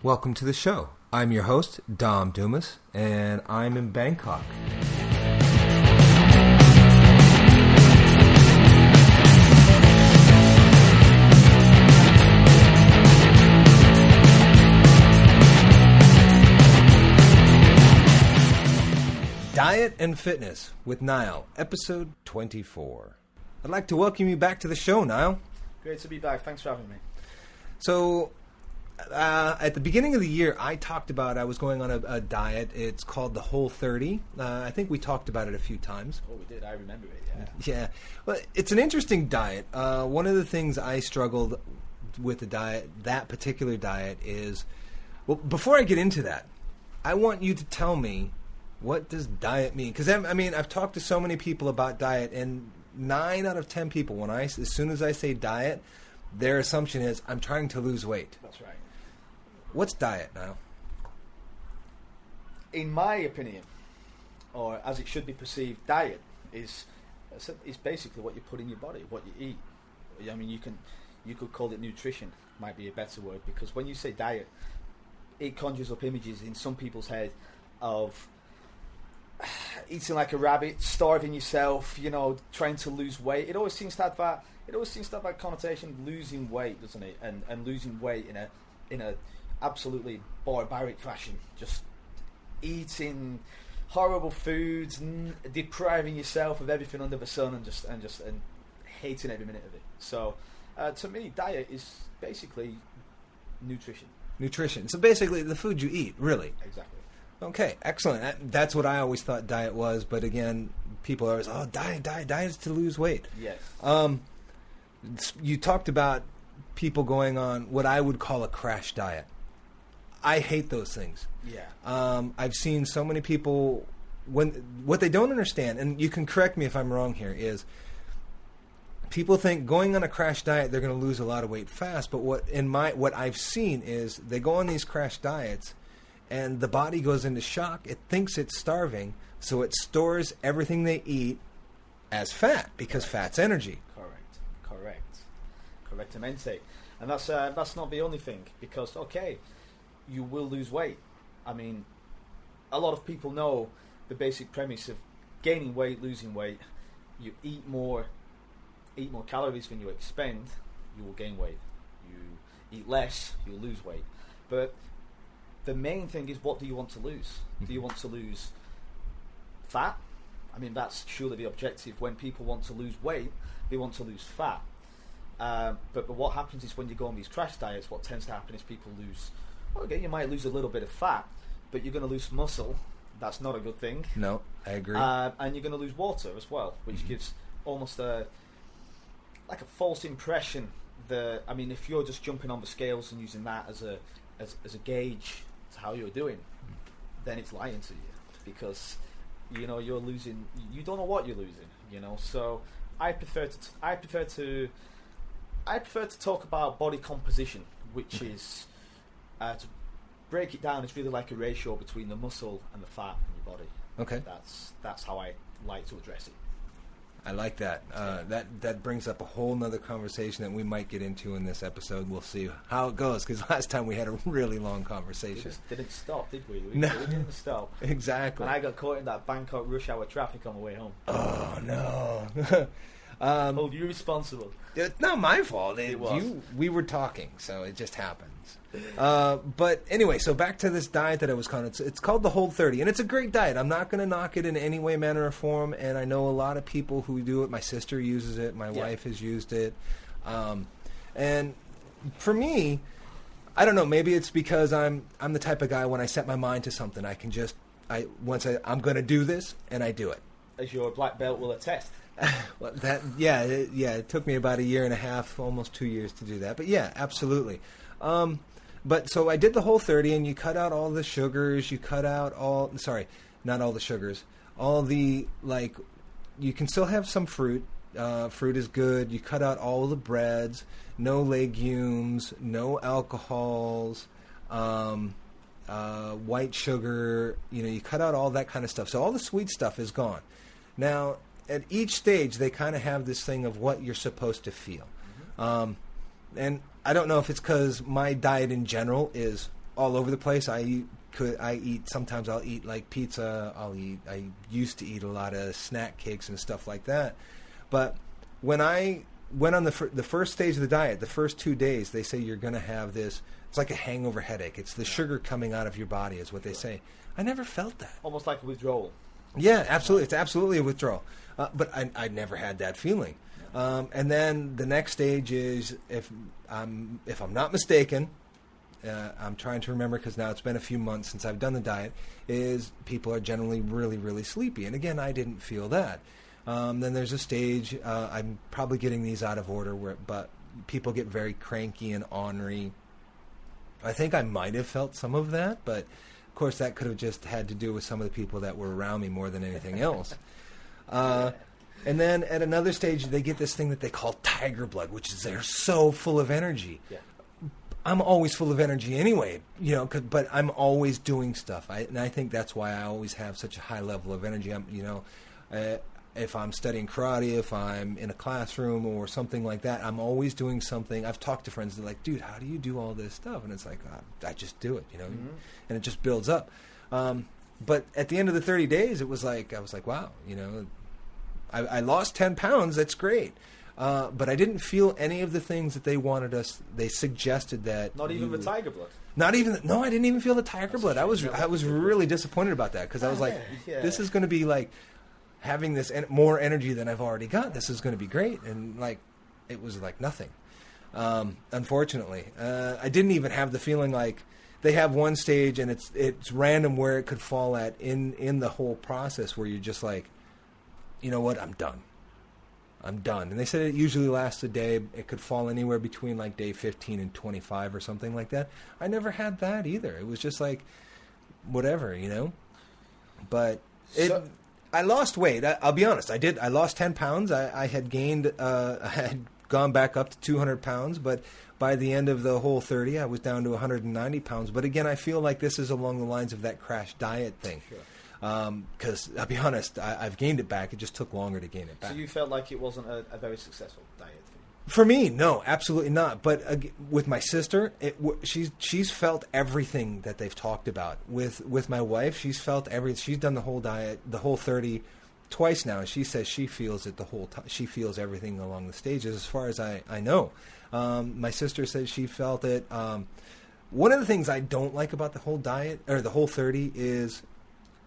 Welcome to the show. I'm your host, Dom Dumas, and I'm in Bangkok. Diet and Fitness with Niall, episode 24. I'd like to welcome you back to the show, Niall. Great to be back. Thanks for having me. So, at the beginning of the year, I talked about I was going on a diet. It's called the Whole30. I think we talked about it a few times. Oh, we did. I remember it, yeah. Yeah. Well, it's an interesting diet. One of the things I struggled with the diet, that particular diet, is... Well, before I get into that, I want you to tell me, what does diet mean? Because, I mean, I've talked to so many people about diet, and 9 out of 10 people, as soon as I say diet, their assumption is, I'm trying to lose weight. That's right. What's diet now? In my opinion, or as it should be perceived, diet is basically what you put in your body, what you eat. I mean, you could call it nutrition, might be a better word, because when you say diet, it conjures up images in some people's head of eating like a rabbit, starving yourself, trying to lose weight. It always seems to have that connotation, losing weight, doesn't it? And losing weight in a absolutely barbaric fashion, just eating horrible foods, depriving yourself of everything under the sun, and hating every minute of it. So, to me, diet is basically nutrition. Nutrition. So basically, the food you eat, really. Exactly. Okay, excellent. That's what I always thought diet was, but again, people are always, diet is to lose weight. Yes. You talked about people going on what I would call a crash diet. I hate those things. Yeah. I've seen so many people, what they don't understand, and you can correct me if I'm wrong here, is people think going on a crash diet, they're going to lose a lot of weight fast, but what I've seen is they go on these crash diets, and the body goes into shock. It thinks it's starving, so it stores everything they eat as fat, because fat's energy. Correctamente. And that's not the only thing, because, okay, you will lose weight. I mean, a lot of people know the basic premise of gaining weight, losing weight. You eat more calories than you expend, you will gain weight. You eat less, you'll lose weight. But the main thing is, what do you want to lose? Do you want to lose fat? I mean, that's surely the objective. When people want to lose weight, they want to lose fat. But what happens is, when you go on these crash diets, what tends to happen is people lose... Okay, you might lose a little bit of fat, but you're going to lose muscle. That's not a good thing. No, I agree. And you're going to lose water as well, which gives almost a false impression that... I mean, if you're just jumping on the scales and using that as a gauge to how you're doing, then it's lying to you, because you're losing. You don't know what you're losing. So I prefer to talk about body composition, which is to break it down. It's really like a ratio between the muscle and the fat in your body. Okay, that's how I like to address it. I like that. That brings up a whole nother conversation that we might get into in this episode. We'll see how it goes, because last time we had a really long conversation. We just didn't stop, did we? No. We didn't stop. Exactly. And I got caught in that Bangkok rush hour traffic on the way home. Oh, no. Hold you responsible. It's not my fault. It was. We were talking, so it just happens. But anyway, so back to this diet that I was calling. It's called the Whole30, and it's a great diet. I'm not going to knock it in any way, manner, or form, and I know a lot of people who do it. My sister uses it. My wife has used it. And for me, I don't know, maybe it's because I'm the type of guy, when I set my mind to something, I can just, I'm going to do this, and I do it. As your black belt will attest. Well, it took me about 1.5 years, almost 2 years to do that. But yeah, absolutely. But so I did the Whole30, and you cut out all the sugars. You cut out not all the sugars. All the, you can still have some fruit. Fruit is good. You cut out all the breads, no legumes, no alcohols, white sugar. You cut out all that kind of stuff. So all the sweet stuff is gone. Now, at each stage, they kind of have this thing of what you're supposed to feel. And I don't know if it's because my diet in general is all over the place. Sometimes I'll eat like pizza. I used to eat a lot of snack cakes and stuff like that. But when I went on the first stage of the diet, the first 2 days, they say you're going to have this. It's like a hangover headache. It's the sugar coming out of your body, is what they say. I never felt that. Almost like a withdrawal. Yeah, absolutely. It's absolutely a withdrawal. But I never had that feeling. And then the next stage is, if I'm not mistaken, I'm trying to remember because now it's been a few months since I've done the diet, is people are generally really, really sleepy. And again, I didn't feel that. Then there's a stage, I'm probably getting these out of order, but people get very cranky and ornery. I think I might have felt some of that, but of course that could have just had to do with some of the people that were around me more than anything else. And then at another stage, they get this thing that they call tiger blood, which is they're so full of energy. Yeah. I'm always full of energy anyway, but I'm always doing stuff. And I think that's why I always have such a high level of energy. If I'm studying karate, if I'm in a classroom or something like that, I'm always doing something. I've talked to friends that are like, dude, how do you do all this stuff? And it's like, I just do it, and it just builds up. But at the end of the 30 days, I was like, wow, I lost 10 pounds. That's great. But I didn't feel any of the things that they suggested that. Not even the tiger blood. No, I didn't even feel the tiger blood. I was really disappointed about that because I was like, this is going to be like having this more energy than I've already got. This is going to be great. And like, it was like nothing. Unfortunately, I didn't even have the feeling like they have one stage and it's random where it could fall at in the whole process where you're just like, you know what, I'm done. And they said it usually lasts a day. It could fall anywhere between like day 15 and 25 or something like that. I never had that either. It was just like, whatever, But I lost weight. I'll be honest. I lost 10 pounds. I had gained, I had gone back up to 200 pounds, but by the end of the whole 30, I was down to 190 pounds. But again, I feel like this is along the lines of that crash diet thing. Sure. Because I'll be honest, I've gained it back. It just took longer to gain it back. So you felt like it wasn't a very successful diet for you? For me, no, absolutely not. But with my sister, she's felt everything that they've talked about. With my wife, she's felt everything. She's done the whole diet, the whole 30, twice now, and she says she feels it the whole time. She feels everything along the stages, as far as I know. My sister says she felt it. One of the things I don't like about the whole diet or the whole 30 is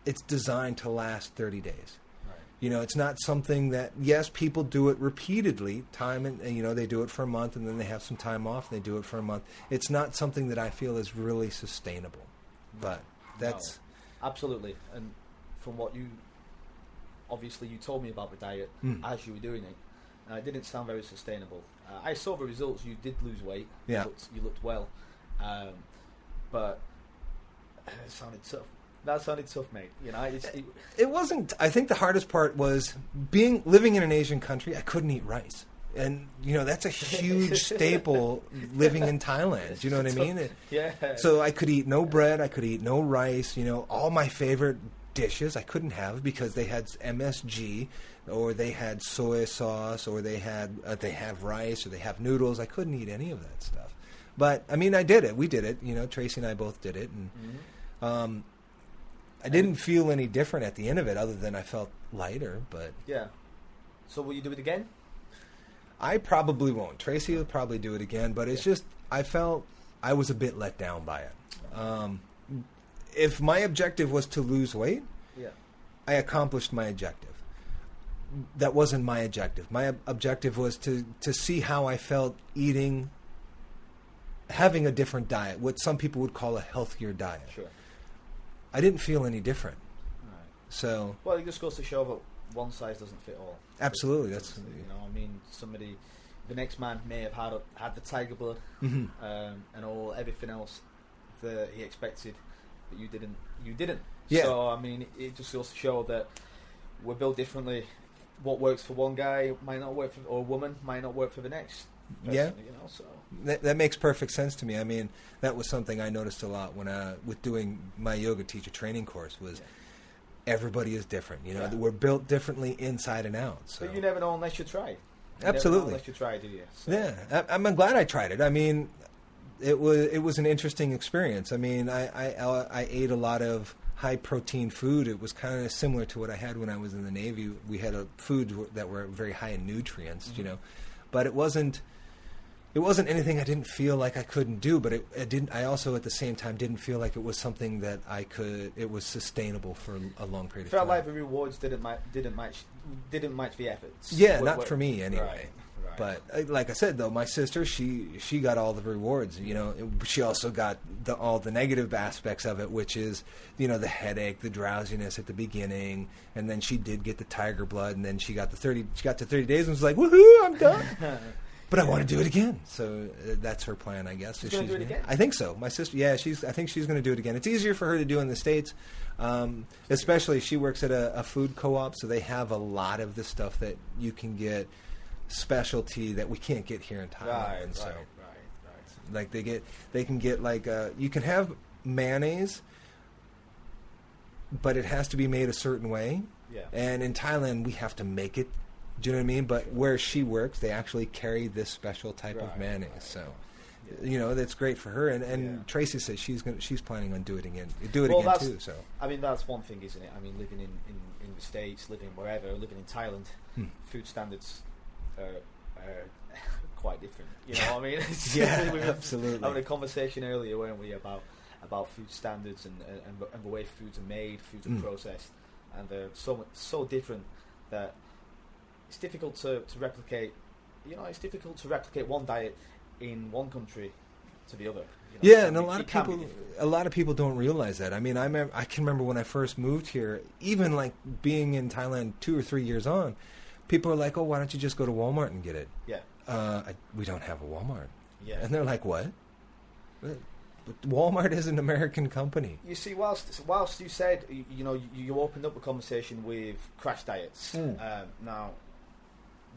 it's designed to last 30 days. Right. It's not something that, yes, people do it repeatedly, and they do it for a month and then they have some time off and they do it for a month. It's not something that I feel is really sustainable. But that's... No, absolutely. And from what you told me about the diet as you were doing it, it didn't sound very sustainable. I saw the results. You did lose weight. Yeah. You looked well. But it sounded tough. That sounded tough, mate. It wasn't. I think the hardest part was living in an Asian country. I couldn't eat rice, and that's a huge staple living in Thailand. Do you know what I mean? Yeah. So I could eat no bread. I could eat no rice. All my favorite dishes I couldn't have because they had MSG, or they had soy sauce, or they have rice, or they have noodles. I couldn't eat any of that stuff. But I mean, I did it. We did it. Tracy and I both did it, and. I didn't feel any different at the end of it, other than I felt lighter. But yeah. So will you do it again? I probably won't. Tracy will probably do it again, but it's just I felt I was a bit let down by it. If my objective was to lose weight, I accomplished my objective. That wasn't my objective. My objective was to see how I felt having a different diet, what some people would call a healthier diet. Sure. I didn't feel any different. Right. So. Well, it just goes to show that one size doesn't fit all. Absolutely, that's. The next man may have had the tiger blood, and everything else that he expected, but you didn't. You didn't. Yeah. So it just goes to show that we're built differently. What works for one guy might not work or a woman might not work for the next person, yeah. So. That makes perfect sense to me. I mean, that was something I noticed a lot when with doing my yoga teacher training course was everybody is different. We're built differently inside and out. So. But you never know unless you try. Absolutely. Unless you try, do you? So. Yeah. I'm glad I tried it. I mean, it was an interesting experience. I mean, I ate a lot of high protein food. It was kind of similar to what I had when I was in the Navy. We had a food that were very high in nutrients, you know, but it wasn't anything I didn't feel like I couldn't do. But it didn't. I also at the same time didn't feel like it was something that it was sustainable for a long period of time. Felt like the rewards didn't match the efforts. Yeah, not for me anyway. Right. But like I said, though, my sister, she got all the rewards. You know, she also got all the negative aspects of it, which is, you know, the headache, the drowsiness at the beginning, and then she did get the tiger blood, and then she got to 30 days and was like, woohoo, I'm done. But I want to do it again, so that's her plan, I guess. She's going to do it again? I think so. My sister, yeah, I think she's going to do it again. It's easier for her to do in the States, especially she works at a food co-op, so they have a lot of the stuff that you can get specialty that we can't get here in Thailand. Right. Like they can get like you can have mayonnaise, but it has to be made a certain way. Yeah. And in Thailand, we have to make it. Do you know what I mean? But where she works, they actually carry this special type of mayonnaise. So, you know, that's great for her. And Tracy says she's planning on doing it again too. So, I mean, that's one thing, isn't it? I mean, living in the States, living wherever, living in Thailand, food standards are quite different. You know what I mean? Yeah, absolutely. Having a conversation earlier, weren't we, about food standards and the way foods are made, foods are processed, and they're so different that it's difficult to replicate. You know, it's difficult to replicate one diet in one country to the other. You know? Yeah, and a lot of people don't realize that. I mean, I can remember when I first moved here, even like being in Thailand 2 or 3 years on, people are like, "Oh, why don't you just go to Walmart and get it?" Yeah. We don't have a Walmart. Yeah. And they're like, "What?" But Walmart is an American company. You see, whilst you said, you know, you opened up a conversation with crash diets. Now,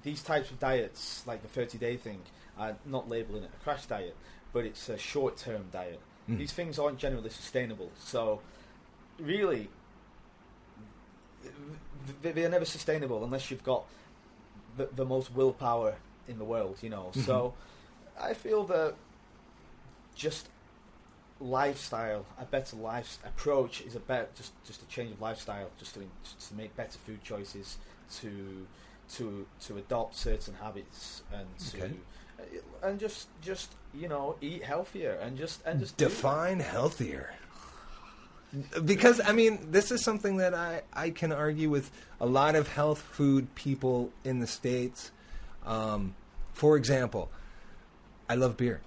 these types of diets, like the 30-day thing, are not labeling it a crash diet, but it's a short-term diet. These things aren't generally sustainable. So, really, they're never sustainable unless you've got the most willpower in the world, you know. So, I feel that just lifestyle, a better life approach is about just a change of lifestyle, just to make better food choices, to adopt certain habits, and just you know, eat healthier and just define healthier. Because I mean, this is something that I can argue with a lot of health food people in the States. For example, I love beer.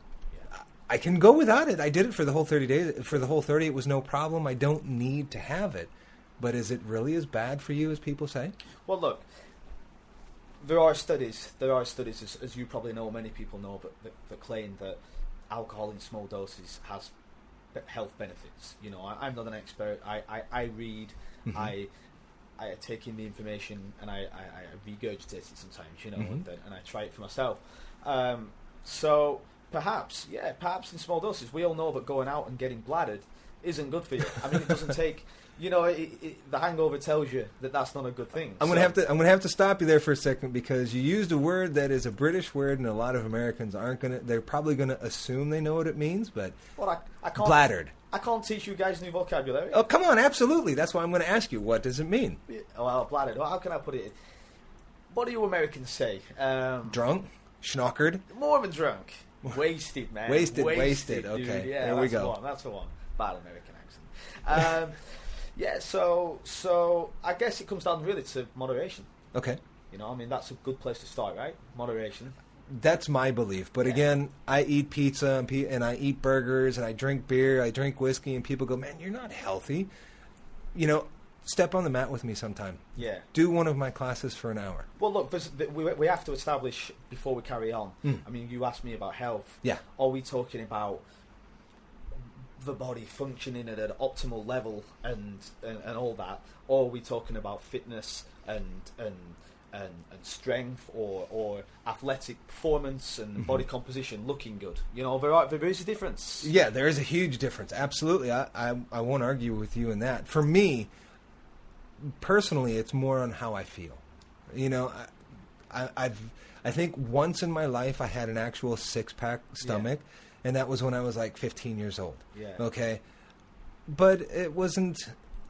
I can go without it. I did it for the whole 30 days. For the whole 30, it was no problem. I don't need to have it. But is it really as bad for you as people say? Well, look, there are studies, as you probably know, many people know, that claim that alcohol in small doses has health benefits. You know, I'm not an expert. I read, I take in the information, and I regurgitate it sometimes, you know, and I try it for myself. So perhaps in small doses. We all know that going out and getting bladdered isn't good for you. I mean, it doesn't take. You know, the hangover tells you that that's not a good thing. I'm gonna have to stop you there for a second, because you used a word that is a British word, and a lot of Americans aren't gonna. They're probably gonna assume they know what it means, but I can't. Bladdered. I can't teach you guys new vocabulary. Oh, come on, absolutely. That's why I'm going to ask you. What does it mean? Well, bladdered. Well, how can I put it? What do you Americans say? Drunk, schnockered. More of a drunk. Wasted, man. Wasted. Dude. Okay, yeah, there we go. That's the one. Bad American accent. Yeah, so I guess it comes down really to moderation. Okay. You know, I mean, that's a good place to start, right? Moderation. That's my belief. But again, I eat pizza and I eat burgers and I drink beer, I drink whiskey, and people go, "Man, you're not healthy." You know, step on the mat with me sometime. Yeah. Do one of my classes for an hour. Well, look, we have to establish before we carry on. I mean, you asked me about health. Yeah. Are we talking about the body functioning at an optimal level and all that, or are we talking about fitness and strength or athletic performance and body composition, looking good? You know, there is a difference. Yeah, there is a huge difference. Absolutely. I won't argue with you in that. For me, personally, it's more on how I feel. You know, I think once in my life I had an actual 6-pack stomach, and that was when I was like 15 years old. Yeah. Okay, but it wasn't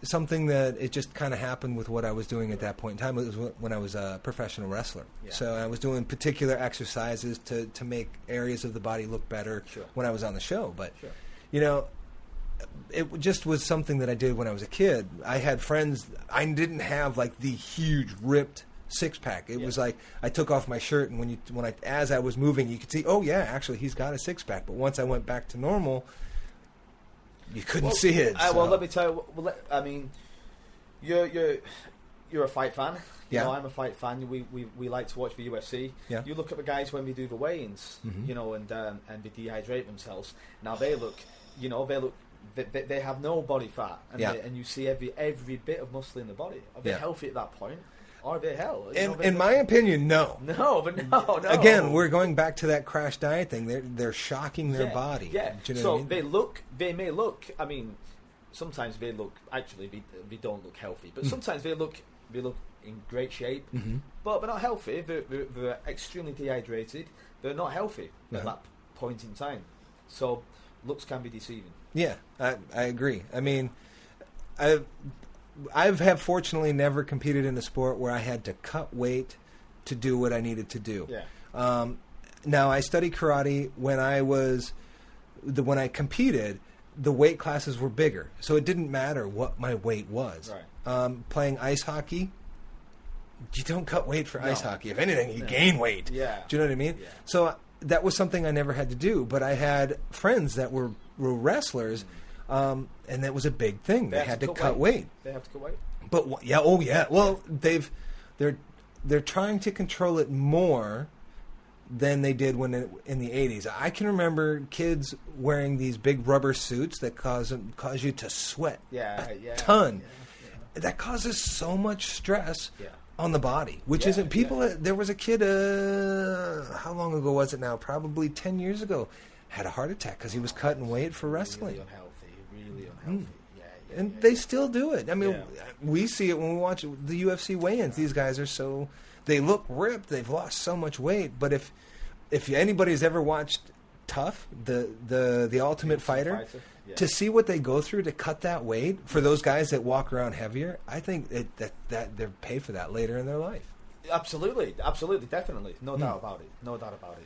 something that it just kind of happened with what I was doing at that point in time. It was when I was a professional wrestler. Yeah. So I was doing particular exercises to make areas of the body look better when I was on the show. But, you know, it just was something that I did when I was a kid. I had friends. I didn't have like the huge ripped 6-pack. It was like I took off my shirt, and as I was moving, you could see, oh yeah, actually he's got a 6-pack. But once I went back to normal, you couldn't see it. Well, let me tell you. I mean, you're a fight fan. Yeah. You know, I'm a fight fan. We like to watch the UFC. Yeah. You look at the guys when we do the weigh-ins, you know, and they dehydrate themselves. Now they look, they have no body fat, and you see every bit of muscle in the body. Are they healthy at that point? Or they hell? In my opinion, no. No. Again, we're going back to that crash diet thing. They're shocking their body. Yeah. Do you know So what I mean? they may look. I mean, sometimes they look. Actually, they don't look healthy, but sometimes they look in great shape, but they're not healthy. They're extremely dehydrated. They're not healthy at that point in time. So looks can be deceiving. Yeah, I agree. I mean, I have fortunately never competed in a sport where I had to cut weight to do what I needed to do. Yeah. Now I studied karate when I competed. The weight classes were bigger, so it didn't matter what my weight was. Right. Playing ice hockey, you don't cut weight for ice hockey. If anything, you gain weight. Yeah. Do you know what I mean? Yeah. So that was something I never had to do. But I had friends that were wrestlers. And that was a big thing. They had to cut weight. They have to cut weight. But Well, they're trying to control it more than they did in the 80s. I can remember kids wearing these big rubber suits that cause you to sweat a ton. Yeah. That causes so much stress on the body, which isn't people. There was a kid. How long ago was it now? Probably 10 years ago. Had a heart attack because he was cutting weight for wrestling. Really unhealthy. And they still do it. I mean, we see it when we watch the UFC weigh-ins. These guys are they look ripped. They've lost so much weight. But if anybody's ever watched Tough, the Ultimate Fighter, to see what they go through to cut that weight for those guys that walk around heavier, I think that they'll pay for that later in their life. Absolutely, definitely, no doubt about it.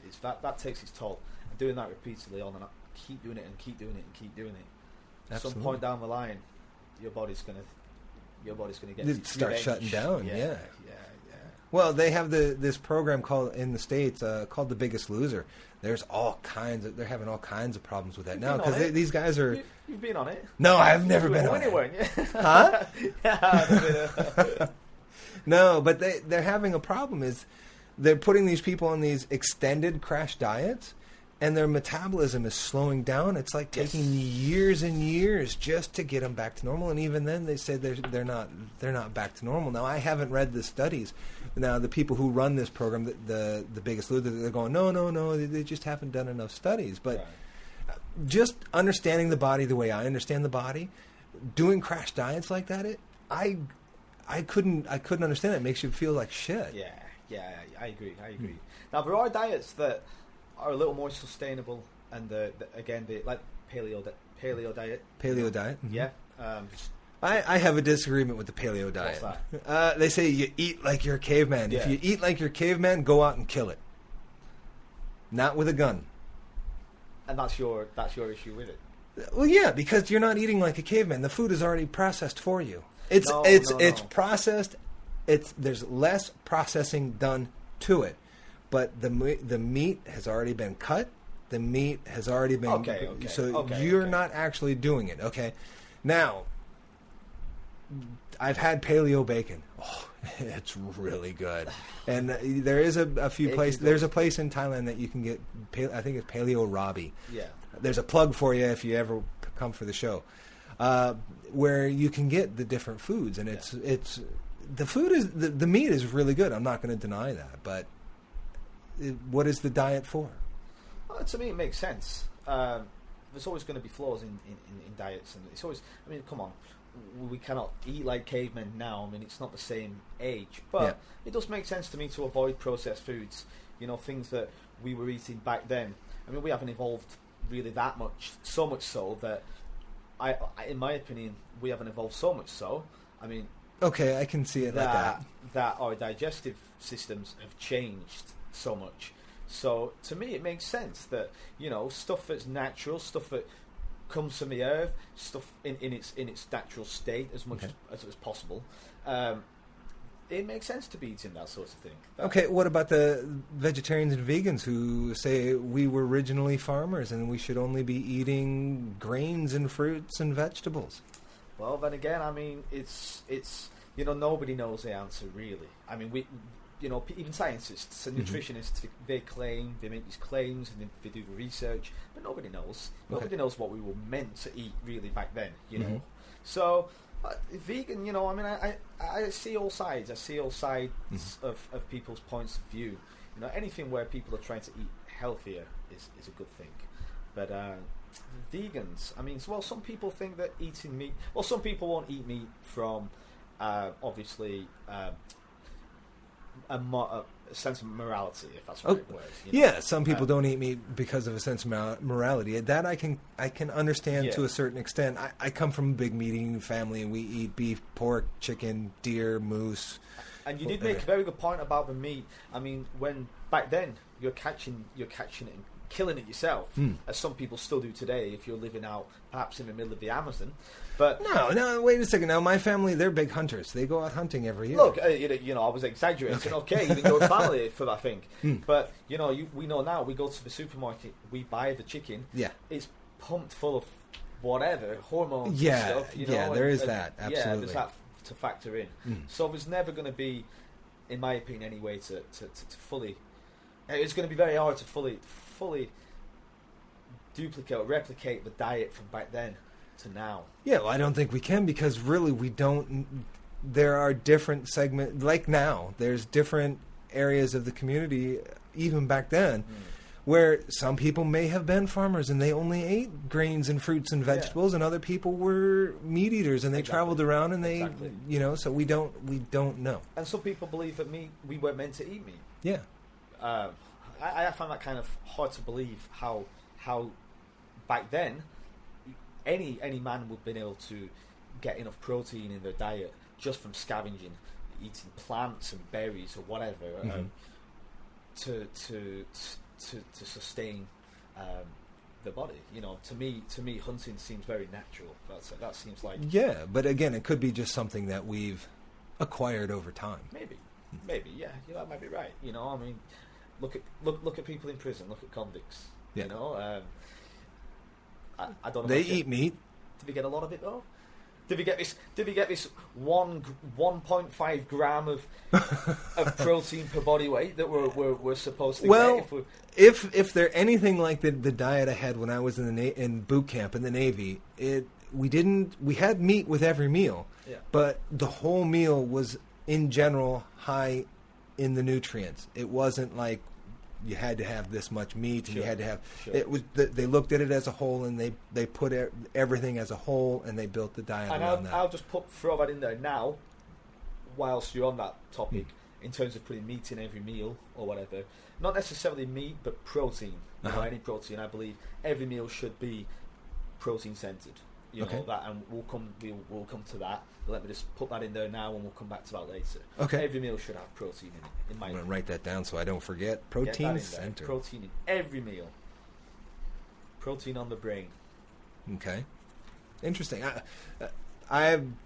It's that takes its toll. And doing that repeatedly on and up, keep doing it and keep doing it and keep doing it. Absolutely. Some point down the line, your body's gonna get start shutting down. Yeah. Well, they have this program in the States called The Biggest Loser. They're having all kinds of problems with that now because these guys are. You've been on it. No, I've never been on it. Huh? No, but they're having a problem. Is they're putting these people on these extended crash diets, and their metabolism is slowing down. It's like taking years and years just to get them back to normal. And even then, they say they're not back to normal. Now, I haven't read the studies. Now, the people who run this program, the Biggest Loser, they're going, no, they just haven't done enough studies. But just understanding the body the way I understand the body, doing crash diets like that, I couldn't understand it. It makes you feel like shit. Yeah, I agree. Now, there are diets that are a little more sustainable, and again, like paleo diet. Paleo diet. Mm-hmm. Yeah. I have a disagreement with the paleo diet. What's that? They say you eat like you're a caveman. Yeah. If you eat like you're a caveman, go out and kill it. Not with a gun. And that's your issue with it. Well, yeah, because you're not eating like a caveman. The food is already processed for you. It's processed. There's less processing done to it. But the meat has already been cut. The meat has already been... You're not actually doing it, okay? Now, I've had paleo bacon. Oh, it's really good. And there is a few places... There's a place in Thailand that you can get... I think it's Paleo Robbie. Yeah. There's a plug for you if you ever come for the show. Where you can get the different foods. And it's... The food is... The meat is really good. I'm not going to deny that, but... What is the diet for? Well, to me, it makes sense. There's always going to be flaws in diets, and it's always. I mean, come on. we cannot eat like cavemen now. I mean, it's not the same age, but it does make sense to me to avoid processed foods. You know, things that we were eating back then. I mean, we haven't evolved really that much. So much so that in my opinion, we haven't evolved so much so. I mean, okay, I can see it like that. That our digestive systems have changed so much. So to me, it makes sense that, you know, stuff that's natural, stuff that comes from the earth, stuff in its natural state as much as possible. It makes sense to be eating that sort of thing. Okay, what about the vegetarians and vegans who say we were originally farmers and we should only be eating grains and fruits and vegetables? Well, then again, I mean, it's you know, nobody knows the answer really. I mean, you know, even scientists and nutritionists, they make these claims and they do the research, but nobody knows. Nobody knows what we were meant to eat really back then, you know. So, vegan, you know, I mean, I see all sides. I see all sides of people's points of view. You know, anything where people are trying to eat healthier is a good thing. But vegans, I mean, well, some people think that eating meat. Well, some people won't eat meat from obviously. A sense of morality, if that's the right word. You know? Yeah, some people don't eat meat because of a sense of morality. That I can understand to a certain extent. I come from a big meat eating family, and we eat beef, pork, chicken, deer, moose. And you did make a very good point about the meat. I mean, when back then you're catching it and killing it yourself, as some people still do today. If you're living out perhaps in the middle of the Amazon. But no, wait a second. Now, my family, they're big hunters. They go out hunting every year. Look, you know, I was exaggerating. Okay, even your family for that thing. But, you know, we know now, we go to the supermarket, we buy the chicken. Yeah. It's pumped full of whatever, hormones and stuff. You know, there is that. Absolutely. Yeah, there's that to factor in. So there's never going to be, in my opinion anyway, to fully... It's going to be very hard to fully duplicate or replicate the diet from back then to now. Yeah, well, I don't think we can, because really we don't. There are different segments. Like now, there's different areas of the community, even back then, where some people may have been farmers and they only ate grains and fruits and vegetables, and other people were meat eaters and they traveled around and they, you know. So we don't know. And some people believe that we weren't meant to eat meat. Yeah. I find that kind of hard to believe. How back then any man would have been able to get enough protein in their diet just from scavenging, eating plants and berries or whatever, to sustain the body. You know, to me, hunting seems very natural. That seems like but again, it could be just something that we've acquired over time. Maybe, yeah, that might be right. You know, I mean, look at people in prison. Look at convicts. You know. I don't know. They eat meat. Did we get a lot of it though? Did we get this 1.5 gram of protein per body weight that we're supposed to get? If they're anything like the diet I had when I was in boot camp in the Navy, we had meat with every meal, but the whole meal was in general high in the nutrients. It wasn't like you had to have this much meat, and you had to have. It was they looked at it as a whole, and they put everything as a whole, and they built the diet around that. I'll just throw that in there now, whilst you're on that topic, in terms of putting meat in every meal or whatever. Not necessarily meat, but protein. You know, any protein. I believe every meal should be protein centered. You know that, and we'll come to that. But let me just put that in there now, and we'll come back to that later. Okay. Every meal should have protein in it. In my I'm going to write that down so I don't forget. Protein center. Protein in every meal. Protein on the brain. Okay. Interesting. I'm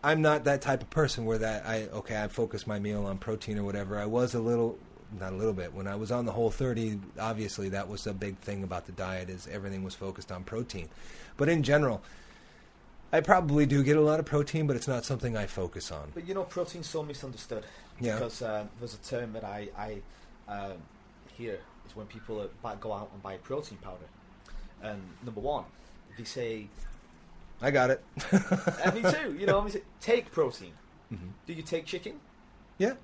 not that type of person where I focus my meal on protein or whatever. I was not a little bit. When I was on the Whole30, obviously that was a big thing about the diet, is everything was focused on protein. But in general, I probably do get a lot of protein, but it's not something I focus on. But you know, protein's so misunderstood. Yeah. Because there's a term that I hear is when people go out and buy protein powder. And number one, they say... I got it. And me too. You know, take protein. Mm-hmm. Do you take chicken? Yeah.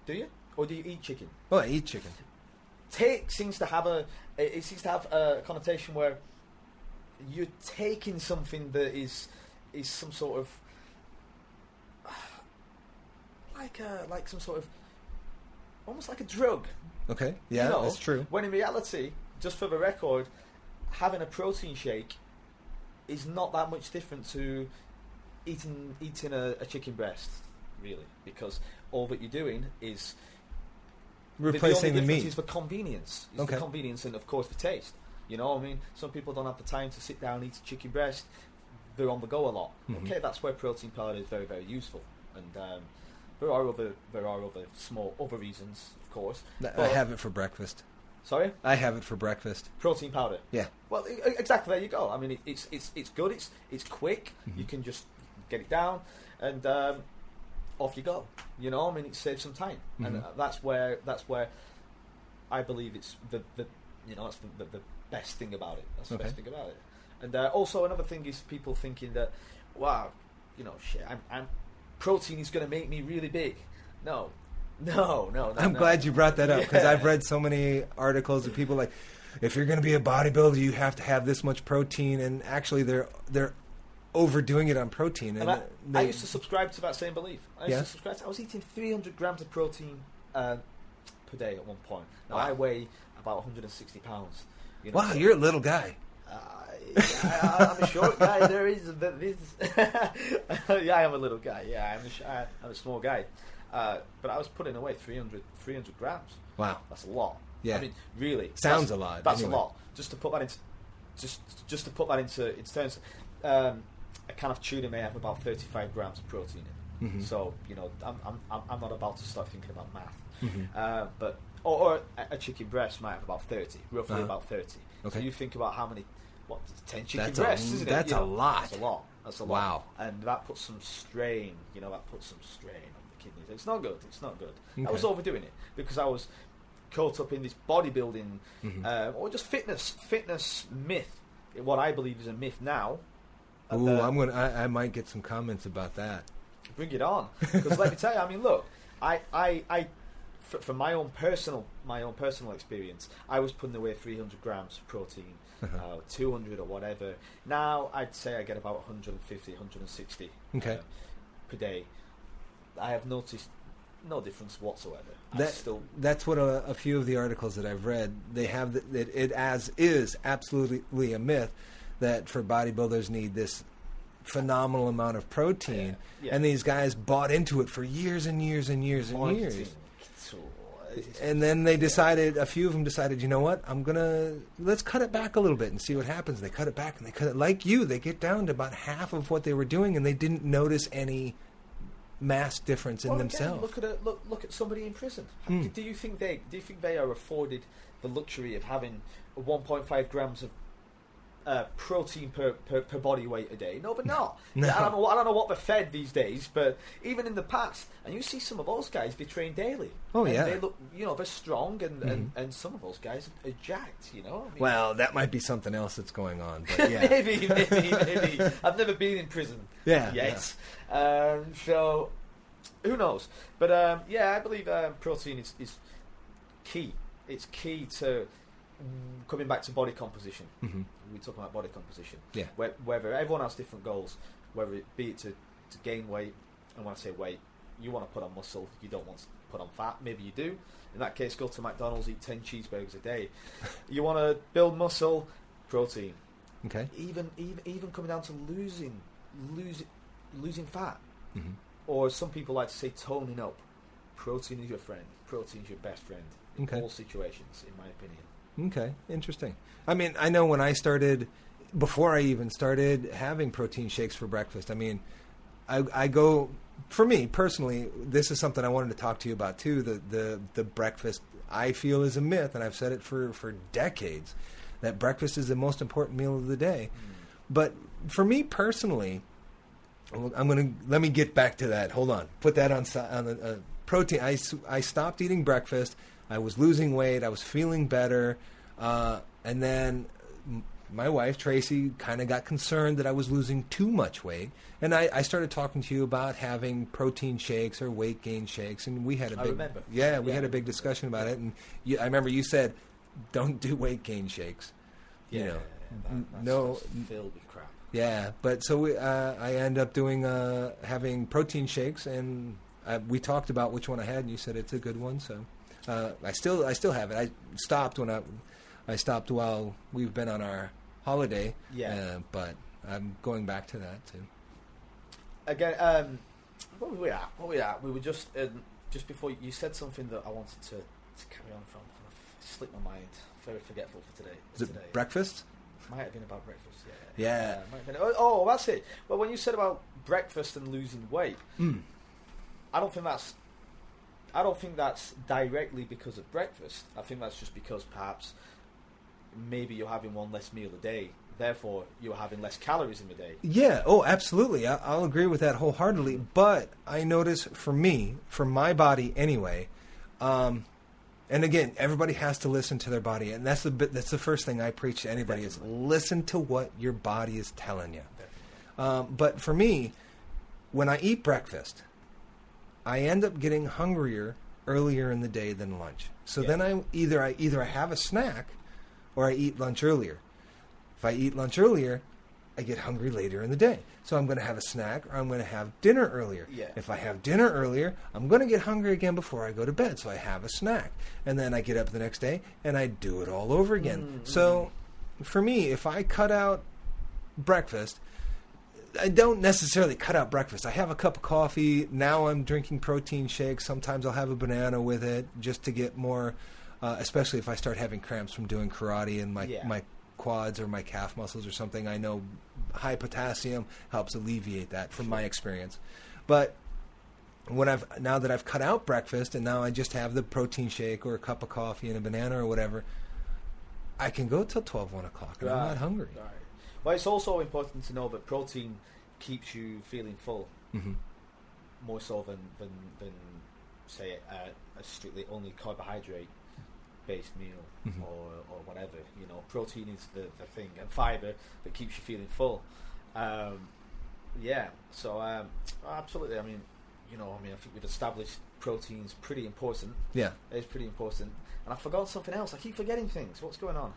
Do you? Or do you eat chicken? Well, I eat chicken. Take seems to have a connotation where you're taking something that is is some sort of like some sort of almost like a drug. Okay, yeah, that's true. When in reality, just for the record, having a protein shake is not that much different to eating a chicken breast, really, because all that you're doing is replacing the only meat. difference is for convenience. It's the convenience and, of course, the taste. You know what I mean? Some people don't have the time to sit down and eat a chicken breast. They're on the go a lot. Mm-hmm. Okay, that's where protein powder is very, very useful. And there are other small other reasons, of course. I have it for breakfast. Sorry? I have it for breakfast. Protein powder. Yeah. Well, exactly. There you go. I mean, it's good. It's quick. Mm-hmm. You can just get it down, and off you go. You know, I mean, it saves some time, Mm-hmm. and that's where I believe it's the that's the best thing about it. That's the best thing about it. And also another thing is people thinking that, wow, shit, I'm protein is going to make me really big. No. I'm glad you brought that up, because I've read so many articles of people like, if you're going to be a bodybuilder, you have to have this much protein, and actually they're overdoing it on protein. And I used to subscribe to that same belief. I was eating 300 grams of protein per day at one point. Now I weigh about 160 pounds. Wow, you're a little guy. I'm a short guy. Yeah, I am a little guy. Yeah, I'm a small guy. But I was putting away 300 grams. Wow, that's a lot. Yeah, I mean, really, sounds a lot. That's anyway. A lot. Just to put that into terms, a can of tuna may have about 35 grams of protein in it. Mm-hmm. So I'm not about to start thinking about math. Mm-hmm. But or a chicken breast might have about 30, roughly about 30. Okay. So you think about how many. 10 chicken breasts, isn't it? That's a lot. That's a lot. Wow. And that puts some strain. That puts some strain on the kidneys. It's not good. Okay. I was overdoing it because I was caught up in this bodybuilding or just fitness myth. What I believe is a myth now. Ooh, I might get some comments about that. Bring it on, because let me tell you. I mean, look, I from my own personal experience, I was putting away 300 grams of protein. 200 or whatever. Now I'd say I get about 150, 160 per day. I have noticed no difference whatsoever. That's what a few of the articles that I've read, they have it as is absolutely a myth that for bodybuilders need this phenomenal amount of protein, and these guys bought into it for years and years and years and years. And then a few of them decided, you know what, let's cut it back a little bit and see what happens. They cut it back, and they cut it like they get down to about half of what they were doing, and they didn't notice any mass difference in themselves. Again, look at somebody in prison. Do you think they are afforded the luxury of having 1.5 grams of protein per body weight a day? No, but not. No. I don't know what they're fed these days, but even in the past, and you see some of those guys, they train daily. Oh, yeah. They look, they're strong, and some of those guys are jacked. I mean, well, that might be something else that's going on. But yeah. maybe. I've never been in prison yet. Yeah. So who knows? But I believe protein is key. It's key to coming back to body composition. We talk about body composition. Yeah. Whether everyone has different goals, whether it be to gain weight, and when I say weight, you want to put on muscle, you don't want to put on fat. Maybe you do. In that case, go to McDonald's, eat 10 cheeseburgers a day. You want to build muscle, protein. Okay. Even coming down to losing fat, or some people like to say toning up. Protein is your friend. Protein is your best friend in all situations, in my opinion. Okay, interesting. I mean, I know when I started, before I even started having protein shakes for breakfast, I mean, I go, for me personally, this is something I wanted to talk to you about too, the breakfast I feel is a myth, and I've said it for decades, that breakfast is the most important meal of the day. But for me personally, let me get back to that. Hold on. Put that on the protein. I stopped eating breakfast. I was losing weight. I was feeling better. And then my wife, Tracy, kind of got concerned that I was losing too much weight. And I started talking to you about having protein shakes or weight gain shakes. And we had a had a big discussion about it. And I remember you said, don't do weight gain shakes. That's filled with crap. Yeah, but so I end up doing having protein shakes, and we talked about which one I had, and you said it's a good one. So I still have it. I stopped while we've been on our holiday. Yeah. But I'm going back to that too. Again, what were we at? We were just before you said something that I wanted to carry on from. It slipped my mind. Very forgetful for today. Is it breakfast? Might have been about breakfast. Yeah. Might have been, oh, that's it. Well, when you said about breakfast and losing weight, I don't think that's directly because of breakfast. I think that's just because perhaps maybe you're having one less meal a day. Therefore, you're having less calories in the day. Yeah. Oh, absolutely. I'll agree with that wholeheartedly. But I notice for me, for my body anyway, and again, everybody has to listen to their body, and that's the first thing I preach to anybody is listen to what your body is telling you. But for me, when I eat breakfast, I end up getting hungrier earlier in the day than lunch. So then I either have a snack or I eat lunch earlier. If I eat lunch earlier, I get hungry later in the day. So I'm going to have a snack or I'm going to have dinner earlier. Yeah. If I have dinner earlier, I'm going to get hungry again before I go to bed. So I have a snack. And then I get up the next day and I do it all over again. Mm-hmm. So for me, if I cut out breakfast, I don't necessarily cut out breakfast. I have a cup of coffee. Now I'm drinking protein shakes. Sometimes I'll have a banana with it just to get more, especially if I start having cramps from doing karate and my quads or my calf muscles or something. I know high potassium helps alleviate that from my experience. But now that I've cut out breakfast and now I just have the protein shake or a cup of coffee and a banana or whatever, I can go till 12, 1 o'clock and I'm not hungry. Right. Well, it's also important to know that protein keeps you feeling full, more so than say a strictly only carbohydrate-based meal or whatever. You know, protein is the thing, and fibre that keeps you feeling full. So absolutely. I mean, I think we've established protein's pretty important. Yeah, it's pretty important. And I forgot something else. I keep forgetting things. What's going on?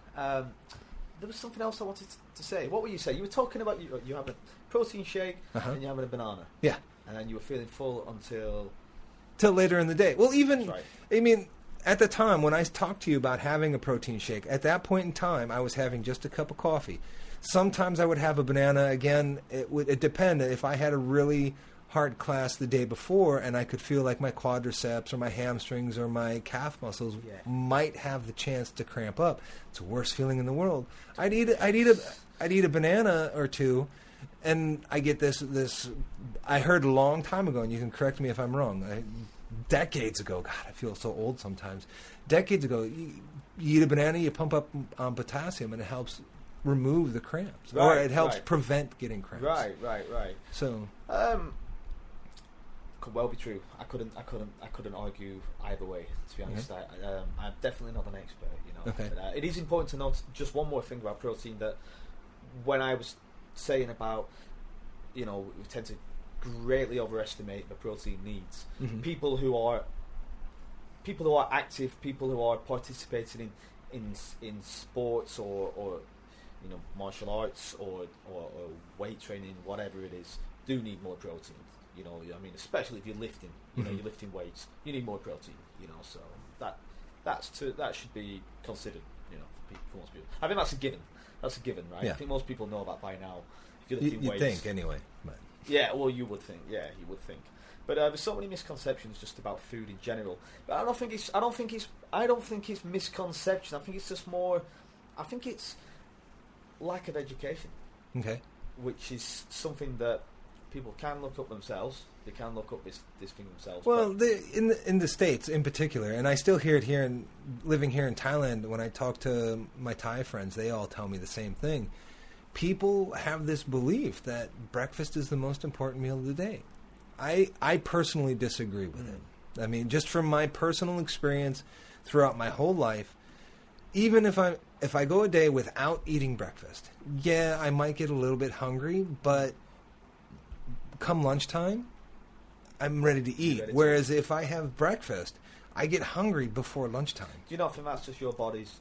There was something else I wanted to say. What were you saying? You were talking about you have a protein shake and you have a banana. Yeah. And then you were feeling full till later in the day. Well, even, right. I mean, at the time when I talked to you about having a protein shake, at that point in time, I was having just a cup of coffee. Sometimes I would have a banana. Again, it depended. If I had a really hard class the day before and I could feel like my quadriceps or my hamstrings or my calf muscles might have the chance to cramp up, it's the worst feeling in the world. I'd eat a banana or two, and I get this I heard a long time ago, and you can correct me if I'm wrong, decades ago, God, I feel so old sometimes, decades ago, you eat a banana, you pump up potassium, and it helps remove the cramps, or it helps prevent getting cramps. Right. So could well be true. I couldn't argue either way, to be honest. I'm definitely not an expert, Okay. But, it is important to note just one more thing about protein, that when I was saying about, we tend to greatly overestimate the protein needs. People who are active, people who are participating in sports or martial arts or weight training, whatever it is, do need more protein. Especially if you're lifting, you're lifting weights, you need more protein. So that should be considered, for most people. I think that's a given. That's a given, right? Yeah. I think most people know that by now. If you're lifting weights, think anyway. But. Yeah, well, you would think. Yeah, you would think. But there's so many misconceptions just about food in general. But I don't think it's misconception. I think it's just more. I think it's lack of education. Okay. Which is something that people can look up themselves. They can look up this thing themselves. Well, in the States in particular, and I still hear it here, living here in Thailand, when I talk to my Thai friends, they all tell me the same thing. People have this belief that breakfast is the most important meal of the day. I personally disagree with it. I mean, just from my personal experience throughout my whole life, even if I go a day without eating breakfast, I might get a little bit hungry, but come lunchtime, I'm ready to eat. Whereas if I have breakfast, I get hungry before lunchtime. Do you not think that's just your body's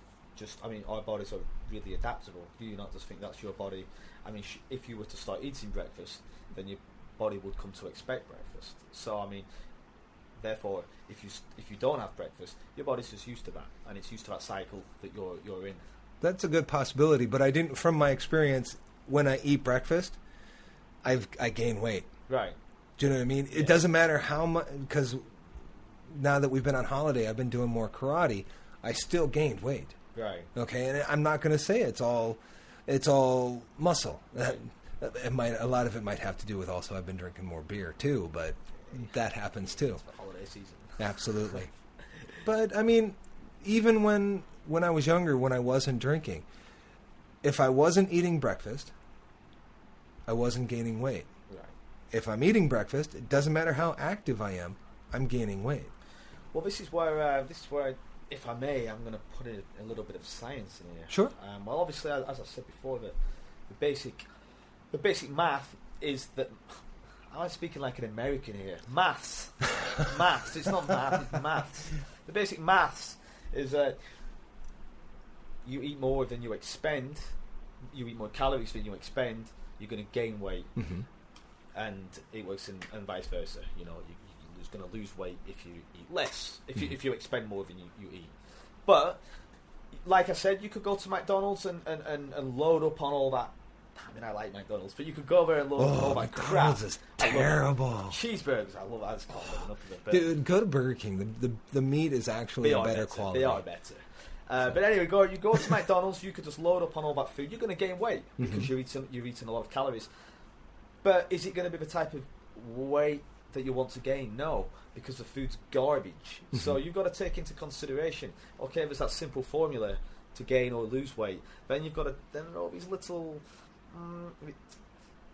our bodies are really adaptable? Do you not just think that's your body? I mean, if you were to start eating breakfast, then your body would come to expect breakfast. So I mean, therefore, if you don't have breakfast, your body's just used to that, and it's used to that cycle that you're in. That's a good possibility, but I didn't. From my experience, when I eat breakfast, I gain weight. Right. Do you know what I mean? Yeah. It doesn't matter how much, because now that we've been on holiday, I've been doing more karate. I still gained weight. Right. Okay, and I'm not going to say it's all muscle. Right. A lot of it might have to do with also I've been drinking more beer too, but that happens too. It's the holiday season. Absolutely. But I mean, even when I was younger, when I wasn't drinking, if I wasn't eating breakfast, I wasn't gaining weight. Right. If I'm eating breakfast, it doesn't matter how active I am, I'm gaining weight. Well, this is where if I may, I'm going to put a little bit of science in here. Sure. Well, obviously, as I said before, the basic math is that. I'm speaking like an American here. Maths. Maths. It's not math, it's maths. The basic maths is that you eat more than you expend, you eat more calories than you expend, you're going to gain weight. Mm-hmm. And it works and vice versa. You know, you're going to lose weight if you eat less, if you expend more than you eat. But, like I said, you could go to McDonald's and load up on all that. I mean, I like McDonald's, but you could go there and load up on all that crap. McDonald's is terrible. Cheeseburgers, I love that. I just can't get enough of it. But dude, go to Burger King. The meat is actually a better quality. They are better. But anyway, you go to McDonald's, you could just load up on all that food. You're going to gain weight because you're eating a lot of calories. But is it going to be the type of weight that you want to gain? No, because the food's garbage. Mm-hmm. So you've got to take into consideration, okay, there's that simple formula to gain or lose weight. Then you've got to, then there are all these little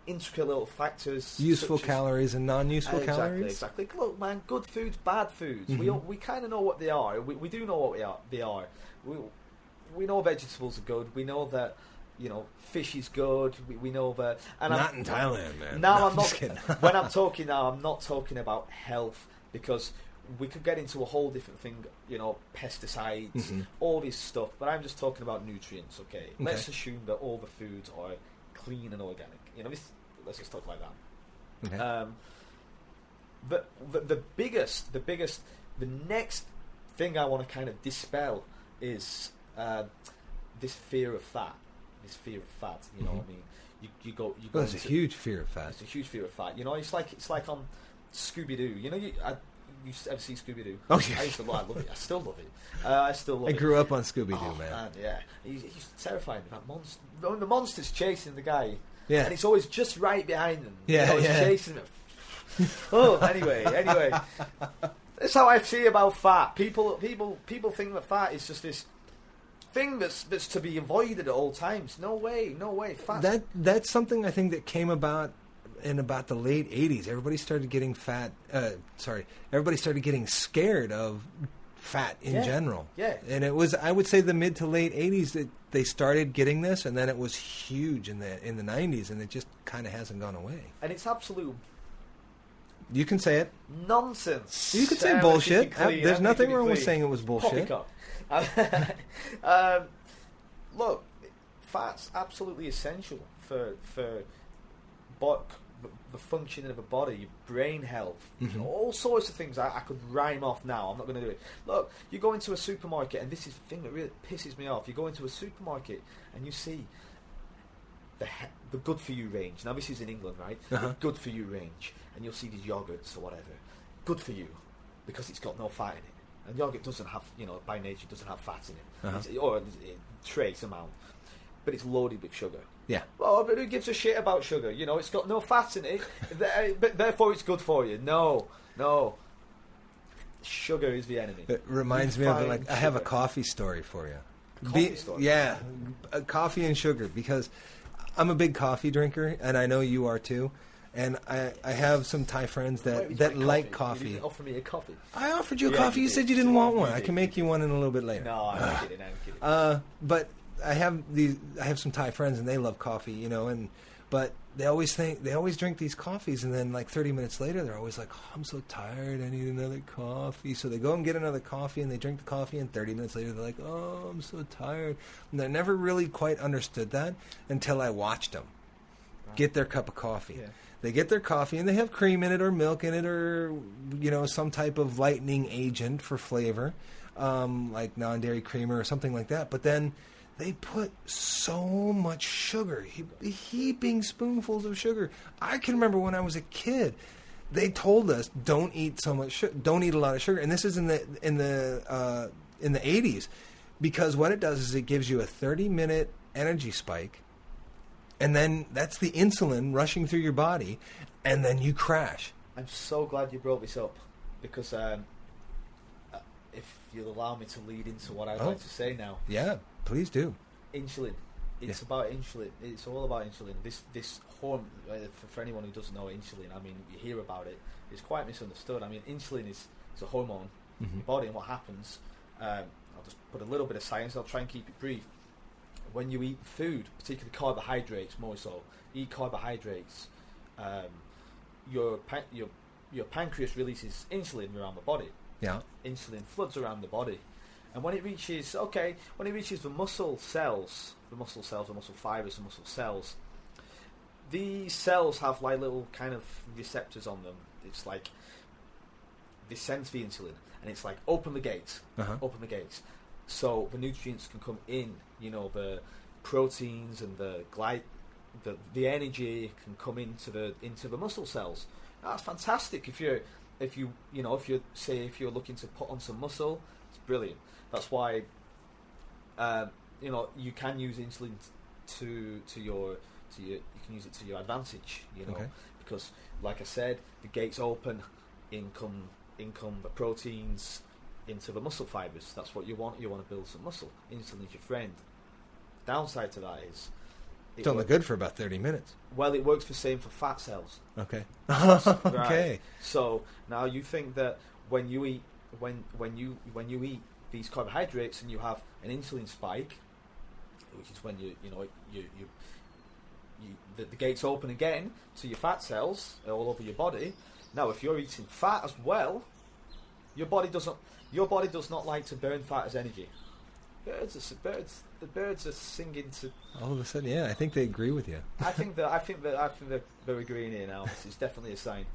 intricate little factors. Useful calories and non-useful calories? Exactly. Look, man, good foods, bad foods. Mm-hmm. We kind of know what they are. We do know what they are. We know vegetables are good. We know that, you know, fish is good. We know that. And not in Thailand, man. Now no, I'm not. When I'm talking now, I'm not talking about health, because we could get into a whole different thing. You know, pesticides, all this stuff. But I'm just talking about nutrients. Okay. Let's assume that all the foods are clean and organic. You know, let's just talk like that. Okay. But the next thing I want to kind of dispel is this fear of fat. You know what I mean? You go. There's a huge fear of fat. It's a huge fear of fat. You know, it's like on Scooby Doo. You know, you ever see Scooby Doo? Oh yeah. I love it. I still love it. I grew up on Scooby Doo, man. Yeah, he's terrifying. That monster. When the monster's chasing the guy. Yeah. And it's always just right behind them. Yeah, He's chasing him. Oh, anyway. That's how I see about fat. People think that fat is just this thing that's to be avoided at all times. No way. Fat. That's something I think that came about in about the late 80s. Everybody started getting fat. Everybody started getting scared of fat in general. Yeah. And it was, I would say, the mid to late 80s that they started getting this, and then it was huge in the 90s, and it just kind of hasn't gone away. And it's absolute. You can say it. Nonsense. You can say bullshit. There's nothing wrong with saying it was bullshit. Look, fat's absolutely essential for the functioning of a body, your brain health, all sorts of things I could rhyme off now. I'm not going to do it. Look, you go into a supermarket, and this is the thing that really pisses me off. You go into a supermarket and you see the good for you range. Now this is in England, right? The good for you range, and you'll see these yogurts or whatever. Good for you, because it's got no fat in it. And yogurt doesn't have, you know, by nature doesn't have fat in it, or a trace amount, but it's loaded with sugar. Yeah. Well, but who gives a shit about sugar? You know, it's got no fat in it, but therefore it's good for you. No. Sugar is the enemy. It reminds me of I have a coffee story for you. Coffee story? Yeah, coffee and sugar, because I'm a big coffee drinker, and I know you are too. And I have some Thai friends that like coffee. You didn't offer me a coffee. I offered you a coffee. You said you didn't want one. I can make you one in a little bit later. No, I'm kidding. But I have some Thai friends, and they love coffee, you know. And But they always drink these coffees, and then like 30 minutes later, they're always like, oh, I'm so tired, I need another coffee. So they go and get another coffee, and they drink the coffee, and 30 minutes later, they're like, oh, I'm so tired. And I never really quite understood that until I watched them get their cup of coffee. Yeah. They get their coffee, and they have cream in it or milk in it or, some type of lightening agent for flavor, like non-dairy creamer or something like that. But then they put so much sugar, heaping spoonfuls of sugar. I can remember when I was a kid, they told us don't eat so much, don't eat a lot of sugar, and this is in the 80s, because what it does is it gives you a 30-minute energy spike, and then that's the insulin rushing through your body, and then you crash. I'm so glad you brought this up, because if you'll allow me to lead into what I'd like to say now. Yeah, please do. Insulin. It's about insulin. It's all about insulin. This hormone, for anyone who doesn't know insulin, I mean, you hear about it. It's quite misunderstood. I mean, insulin is a hormone in your body, and what happens, I'll just put a little bit of science, I'll try and keep it brief. When you eat food, particularly carbohydrates more so, eat carbohydrates, your pancreas releases insulin around the body. Yeah. Insulin floods around the body, and when it reaches the muscle cells, the muscle fibers, the muscle cells, these cells have like little kind of receptors on them. It's like they sense the insulin, and it's like open the gates, so the nutrients can come in. The proteins and the energy can come into the muscle cells. That's fantastic if you're looking to put on some muscle. It's brilliant. That's why you can use insulin you can use it to your advantage, because like I said, the gates open, in come the proteins into the muscle fibers. That's what you want. You want to build some muscle. Insulin's your friend. Downside to that is it's only good for about 30 minutes. Well, it works the same for fat cells. Okay. Right. Okay. So now you think that when you eat these carbohydrates and you have an insulin spike, which is when the gates open again to your fat cells all over your body. Now, if you're eating fat as well, your body does not like to burn fat as energy. The birds are singing to. All of a sudden, yeah, I think they agree with you. I think they're agreeing here now. This is definitely a sign.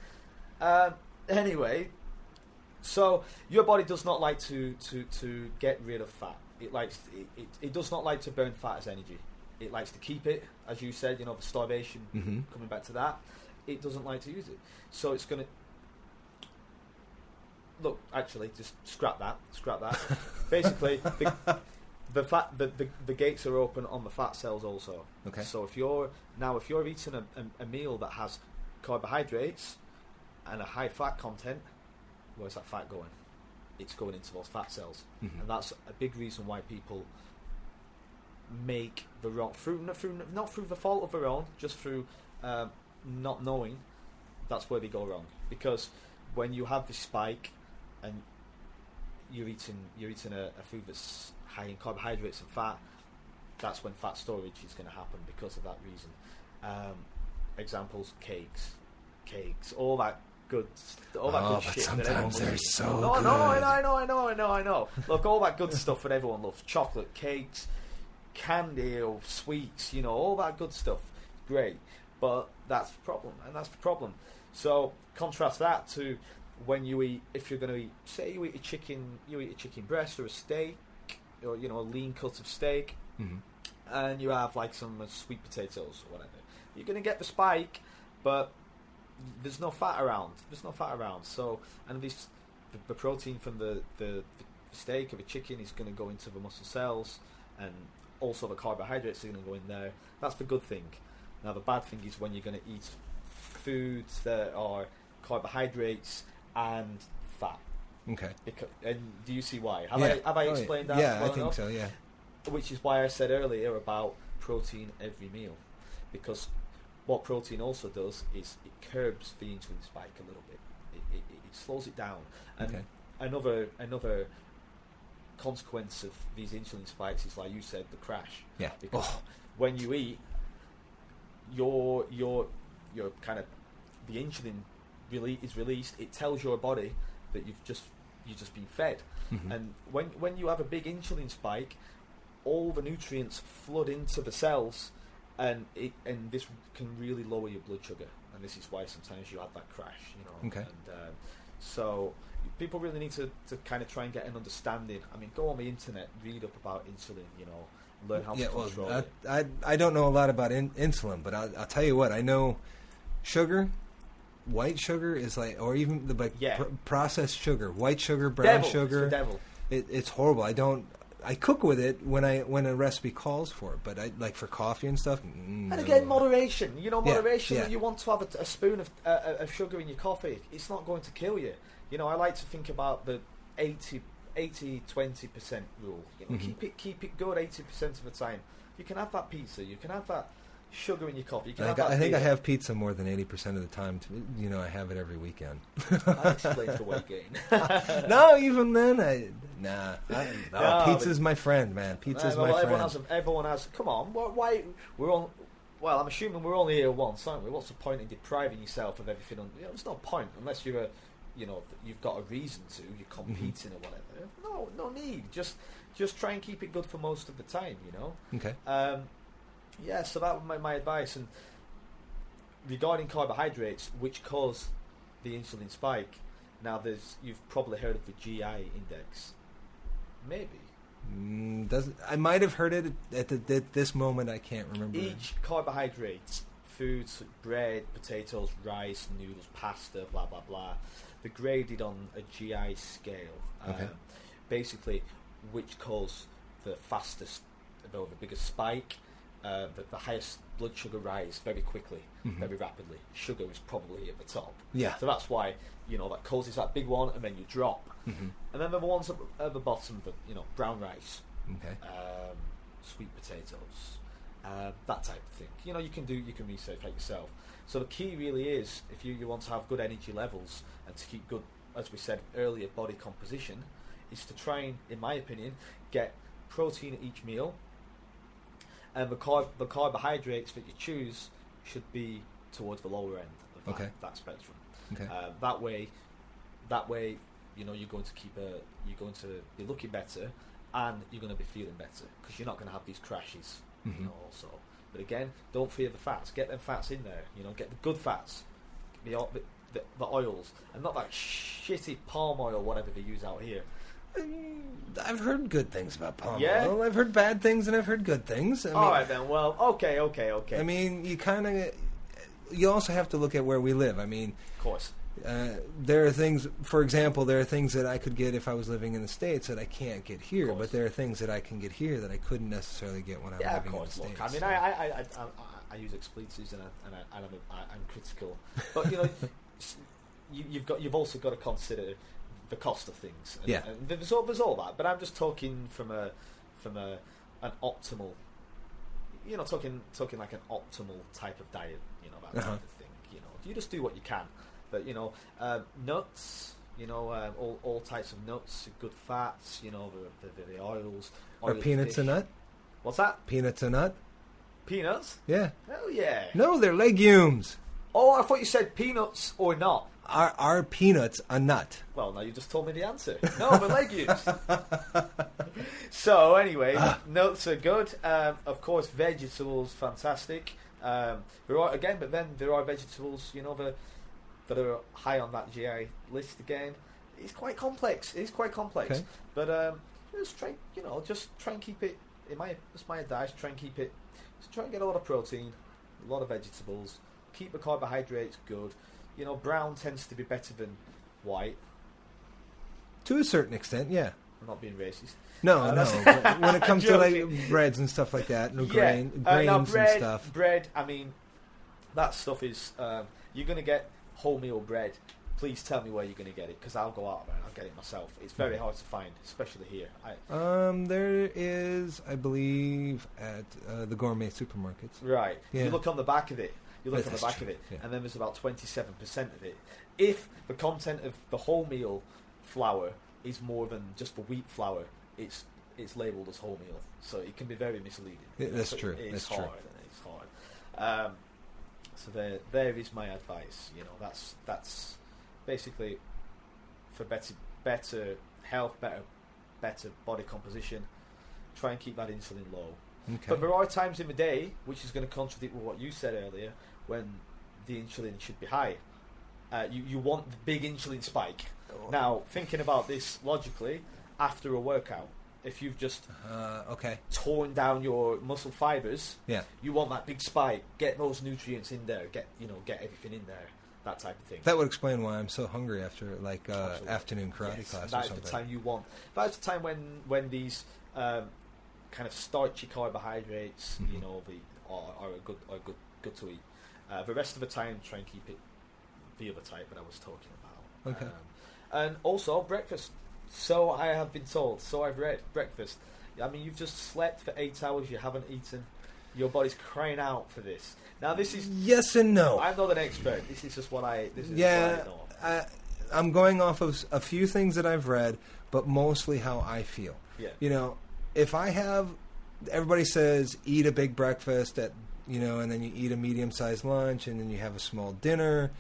Anyway, so your body does not like to get rid of fat. It does not like to burn fat as energy. It likes to keep it, as you said. The starvation. Coming back to that, it doesn't like to use it. So it's going to. Look, actually, just scrap that. Basically, the gates are open on the fat cells also. Okay. So if you're eating a meal that has carbohydrates and a high fat content, where's that fat going? It's going into those fat cells, and that's a big reason why people make the wrong not through the fault of their own, just through not knowing. That's where they go wrong, because when you have this spike and you're eating a food that's high in carbohydrates and fat, that's when fat storage is going to happen because of that reason. Examples: cakes, all that good shit. Sometimes they're so good. No, I know. Look, all that good stuff that everyone loves: chocolate, cakes, candy, or sweets. All that good stuff. Great, but that's the problem. So contrast that to when you eat. If you're going to eat, say you eat a chicken breast or a steak, or a lean cut of steak, and you have like some sweet potatoes or whatever, you're going to get the spike, but there's no fat around. So, and the protein from the steak or the chicken is going to go into the muscle cells, and also the carbohydrates are going to go in there. That's the good thing. Now, the bad thing is when you're going to eat foods that are carbohydrates and fat. Okay. And do you see why? Have I explained that? Yeah, well I think enough? so. Yeah. Which is why I said earlier about protein every meal, because what protein also does is it curbs the insulin spike a little bit. It slows it down. And another consequence of these insulin spikes is, like you said, the crash. Yeah. Because when you eat, your kind of the insulin is released. It tells your body that you've just been fed, and when you have a big insulin spike, all the nutrients flood into the cells, and this can really lower your blood sugar, and this is why sometimes you have that crash, you know. Okay. And so people really need to kind of try and get an understanding. I mean, go on the internet, read up about insulin, you know, learn how to control it. I don't know a lot about insulin, but I'll tell you what, I know sugar. White sugar is like, or even processed sugar, white sugar, brown sugar. It's the devil. It's horrible. I cook with it when a recipe calls for it, but I like for coffee and stuff. And again, moderation. You know, moderation. Yeah. You want to have a spoon of sugar in your coffee. It's not going to kill you. You know, I like to think about the 80-20% rule. You know, keep it good 80% of the time. You can have that pizza. You can have that sugar in your coffee. You can I think I have pizza more than 80% of the time. You know, I have it every weekend. That explains the weight gain. No, even then, pizza's my friend, man. Pizza's my friend. Everyone has. Come on, why we're on? Well, I'm assuming we're only here once, aren't we? What's the point in depriving yourself of everything? There's no point unless you're you've got a reason to. You're competing or whatever. No need. Just try and keep it good for most of the time. You know. Okay. Yeah, so that was my advice. And regarding carbohydrates, which cause the insulin spike, now you've probably heard of the GI index. Maybe. I might have heard it at this moment. I can't remember. Each carbohydrate, foods, bread, potatoes, rice, noodles, pasta, blah, blah, blah, they're graded on a GI scale. Okay. Basically, which cause the fastest, the biggest spike, the highest blood sugar rise very quickly, very rapidly. Sugar is probably at the top. Yeah. So that's why, that causes that big one, and then you drop. And then the ones at the bottom, brown rice, sweet potatoes, that type of thing. You can research that yourself. So the key really is, if you want to have good energy levels and to keep good, as we said earlier, body composition, is to try and, in my opinion, get protein at each meal. And the carbohydrates that you choose should be towards the lower end of that spectrum. Okay. That way, you're going to be looking better, and you're going to be feeling better because you're not going to have these crashes. Also, but again, don't fear the fats. Get them fats in there. Get the good fats, the oils, and not that shitty palm oil, whatever they use out here. I've heard good things about palm oil. I've heard bad things and I've heard good things. All right then. Well, okay. I mean, you also have to look at where we live. I mean, of course. There are things, for example, that I could get if I was living in the States that I can't get here, but there are things that I can get here that I couldn't necessarily get when I'm living in the States. Look, I mean, I use expletives and I'm critical, but you've also got to consider the cost of things. And there's all that, but I'm just talking from an optimal, talking like an optimal type of diet, that type of thing. You just do what you can, but nuts, all types of nuts, good fats, the oils. Are peanuts fish. a nut? What's that? Peanuts a nut? Peanuts? Yeah. Hell yeah. No, they're legumes. Oh, I thought you said peanuts or not. Are peanuts a nut? Well, now you just told me the answer. No, the legumes. So anyway, nuts are good. Of course, vegetables, fantastic. There are vegetables, that are high on that GI list again. It's quite complex. Okay. But just try and keep it. That's my advice. Try and keep it. Just try and get a lot of protein, a lot of vegetables. Keep the carbohydrates good. Brown tends to be better than white. To a certain extent, yeah. I'm not being racist. No. But when it comes to like breads and stuff like that, grains and stuff. Bread, I mean, that stuff is. You're going to get wholemeal bread. Please tell me where you're going to get it, because I'll go out and I'll get it myself. It's very hard to find, especially here. There is, I believe, at the gourmet supermarkets. Right. Yeah. You look on the back of it. And then there's about 27% of it. If the content of the wholemeal flour is more than just the wheat flour, it's labelled as wholemeal, so it can be very misleading. Yeah, that's true. It's hard. So there is my advice. You know, that's basically for better health, better body composition. Try and keep that insulin low. Okay. But there are times in the day, which is going to contradict with what you said earlier, when the insulin should be high. You want the big insulin spike. Oh. Now, thinking about this logically, after a workout, if you've just torn down your muscle fibers, you want that big spike. Get those nutrients in there. Get everything in there. That type of thing. That would explain why I'm so hungry after afternoon karate class. That or is something. the time you want. That's the time when these kind of starchy carbohydrates, Mm-hmm. you know, are good to eat. The rest of the time, try and keep it the other type that I was talking about. Okay. And also breakfast. So I have been told. So I've read breakfast. I mean, you've just slept for 8 hours. You haven't eaten. Your body's crying out for this. Now this is yes and no. I'm not an expert. This is just what I. This is what I know. I'm going off of a few things that I've read, but mostly how I feel. Yeah. You know, if I have, everybody says eat a big breakfast and then you eat a medium-sized lunch and then you have a small dinner.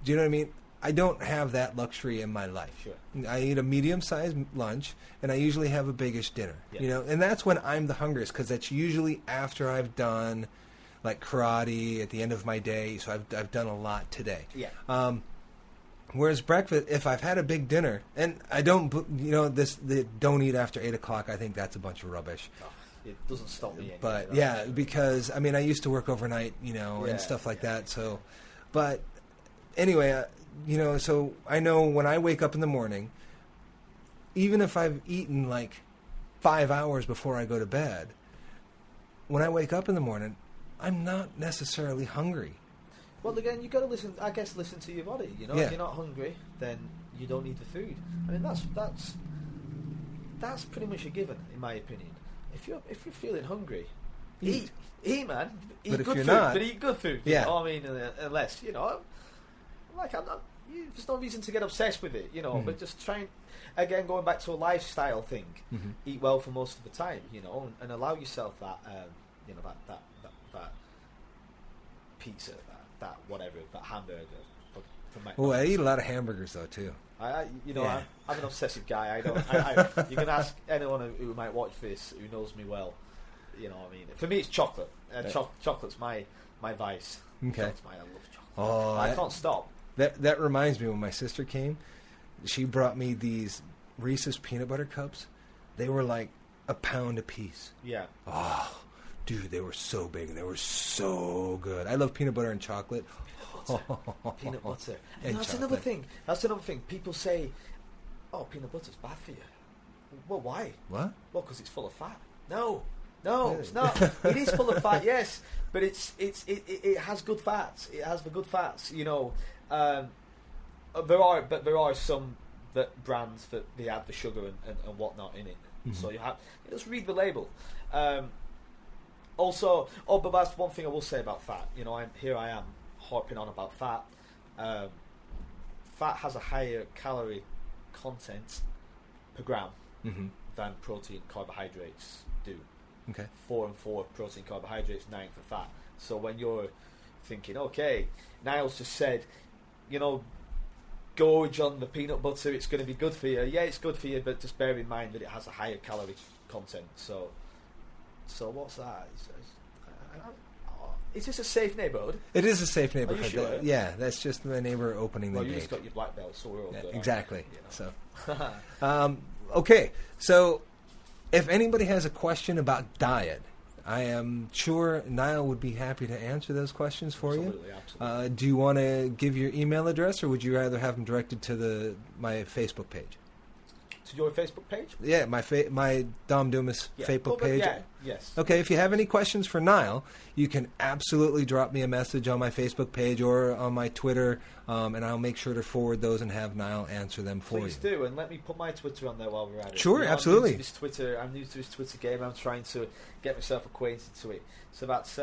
Do you know what I mean? I don't have that luxury in my life. Sure. I eat a medium-sized lunch and I usually have a biggish dinner. Yeah. And that's when I'm the hungriest because that's usually after I've done like karate at the end of my day. So I've done a lot today. Yeah. Whereas breakfast, if I've had a big dinner, and I don't, don't eat after 8 o'clock, I think that's a bunch of rubbish. Oh, it doesn't stop me anyway. But yeah, because I mean, I used to work overnight, and stuff like that. So, but anyway, so I know when I wake up in the morning, even if I've eaten like 5 hours before I go to bed, when I wake up in the morning, I'm not necessarily hungry. Well, again, you got to listen to your body. You know, if you're not hungry, then you don't need the food. I mean, that's pretty much a given, in my opinion. If you're feeling hungry, eat, man. Eat but if good you're food, not, but eat good food. Yeah. You know? I mean, unless like I'm not. There's no reason to get obsessed with it, Mm-hmm. But just try and, again, going back to a lifestyle thing, mm-hmm. eat well for most of the time, and allow yourself that, that pizza, that whatever, that hamburger. I eat a lot of hamburgers though too. I'm an obsessive guy. You can ask anyone who might watch this who knows me well. You know what I mean? For me, it's chocolate. Chocolate's my vice. Okay. I love chocolate. I can't stop. That reminds me, when my sister came, she brought me these Reese's peanut butter cups. They were like a pound a piece. Yeah. Oh, dude, they were so big and they were so good. I love peanut butter and chocolate. Peanut butter. And that's chocolate. another thing. People say, "Oh, peanut butter's bad for you." Well, why? What? Well, because it's full of fat. No, it's not. It is full of fat, yes, but it has good fats. It has the good fats. There are some brands that they add the sugar and whatnot in it. Mm-hmm. So you just read the label. Also, but that's one thing I will say about fat. I am harping on about fat. Fat has a higher calorie content per gram mm-hmm. than protein carbohydrates do. Okay. 4 and 4 protein carbohydrates, 9 for fat. So when you're thinking, okay, Niall's just said, gorge on the peanut butter, it's going to be good for you. Yeah, it's good for you, but just bear in mind that it has a higher calorie content. So what's that? Is this a safe neighbourhood? It is a safe neighbourhood. Are you sure? Yeah, that's just my neighbour opening the Well, gate. you just got your black belt, so we're all good. Exactly. So. Okay, so if anybody has a question about diet, I am sure Niall would be happy to answer those questions for you. Absolutely. Do you want to give your email address, or would you rather have them directed to my Facebook page? To your Facebook page? Yeah, my Dom Dumas Facebook page. Yeah, yes. Okay, if you have any questions for Niall, you can absolutely drop me a message on my Facebook page or on my Twitter, and I'll make sure to forward those and have Niall answer them for you. Please do, and let me put my Twitter on there while we're at it. Sure, absolutely. I'm new to this Twitter game. I'm trying to get myself acquainted to it. So that's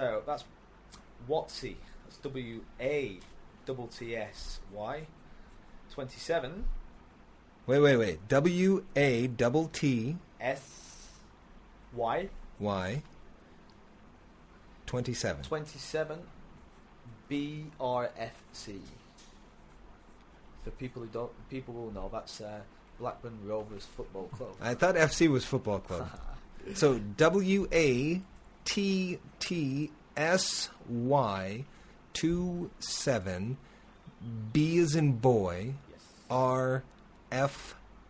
Watsy. That's WATTSY 27. Wait. WATTSY SY 27. 27 BRFC. For people who don't, people will know that's Blackburn Rovers Football Club. I thought FC was football club. So WATTSY27 B as in boy, Yes.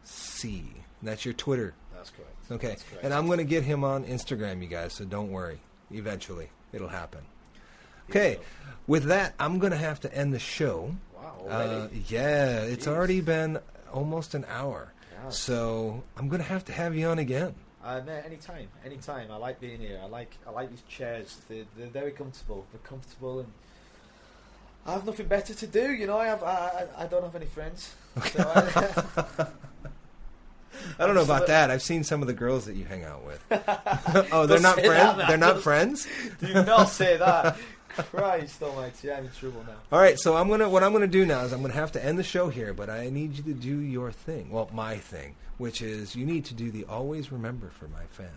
RFC. That's your Twitter. That's correct. Okay. That's correct. And I'm going to get him on Instagram, you guys, so don't worry. Eventually, it'll happen. Okay. With that, I'm going to have to end the show. Wow, already? Yeah, it's Jeez. already been almost an hour. Yeah. So I'm going to have you on again. Anytime. I like being here. I like these chairs. They're very comfortable. They're comfortable, and I have nothing better to do. You know, I don't have any friends. So I don't know about that. I've seen some of the girls that you hang out with. Oh, they're not friends? They're not friends? Do not say that. Christ almighty, I'm in trouble now. All right, so what I'm gonna do now is I'm gonna have to end the show here, but I need you to do your thing. Well, my thing, which is you need to do the always remember for my fans.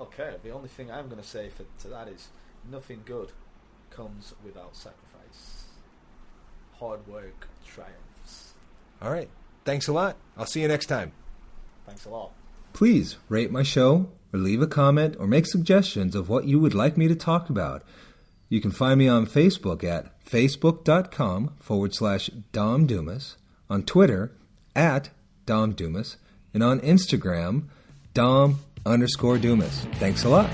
Okay, the only thing I'm going to say to that is nothing good comes without sacrifice. Hard work triumphs. All right, thanks a lot. I'll see you next time. Thanks a lot. Please rate my show or leave a comment or make suggestions of what you would like me to talk about. You can find me on Facebook at facebook.com/Dom Dumas, on Twitter at Dom Dumas, and on Instagram, Dom_Dumas. Thanks a lot.